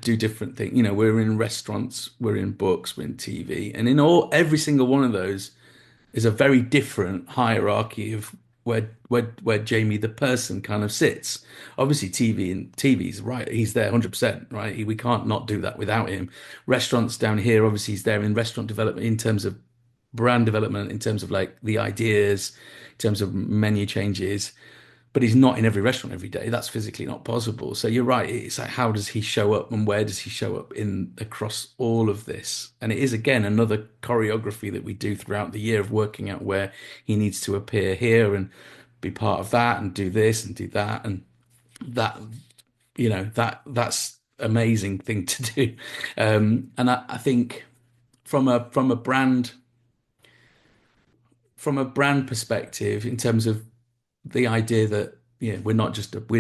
do different things. You know, we're in restaurants, we're in books, we're in TV, and in every single one of those is a very different hierarchy of where Jamie the person kind of sits. Obviously, TV's right. He's there 100%, right? We can't not do that without him. Restaurants down here, obviously, he's there in restaurant development in terms of brand development, in terms of like the ideas, in terms of menu changes. But he's not in every restaurant every day. That's physically not possible. So you're right. It's like, how does he show up and where does he show up in across all of this? And it is again another choreography that we do throughout the year of working out where he needs to appear here and be part of that and do this and do that and that. That's amazing thing to do. And I think from a brand perspective, in terms of the idea that we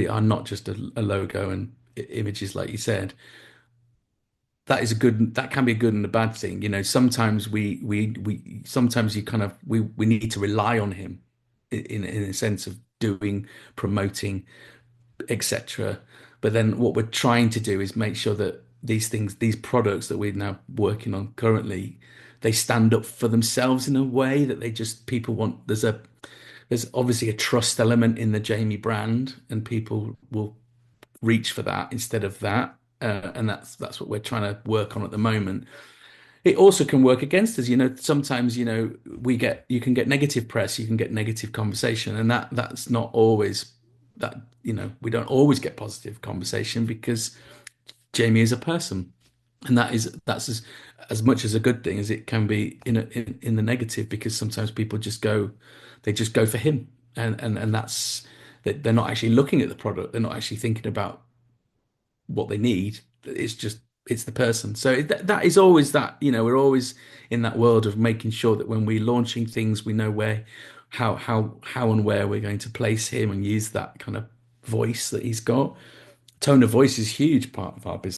are not just a logo and images, like you said. That can be a good and a bad thing. You know, sometimes we sometimes you kind of we need to rely on him in a sense of doing promoting, etc. But then what we're trying to do is make sure that these products that we're now working on currently, they stand up for themselves in a way that they just people want. There's obviously a trust element in the Jamie brand, and people will reach for that instead of that. And that's what we're trying to work on at the moment. It also can work against us. You know, sometimes, you can get negative press, you can get negative conversation, and that's not always that, we don't always get positive conversation because Jamie is a person. And that's as much as a good thing as it can be in the negative, because sometimes people they just go for him, and they're not actually looking at the product, they're not actually thinking about what they need. It's the person. So that is always that, we're always in that world of making sure that when we're launching things, we know how and where we're going to place him and use that kind of voice that he's got. Tone of voice is a huge part of our business.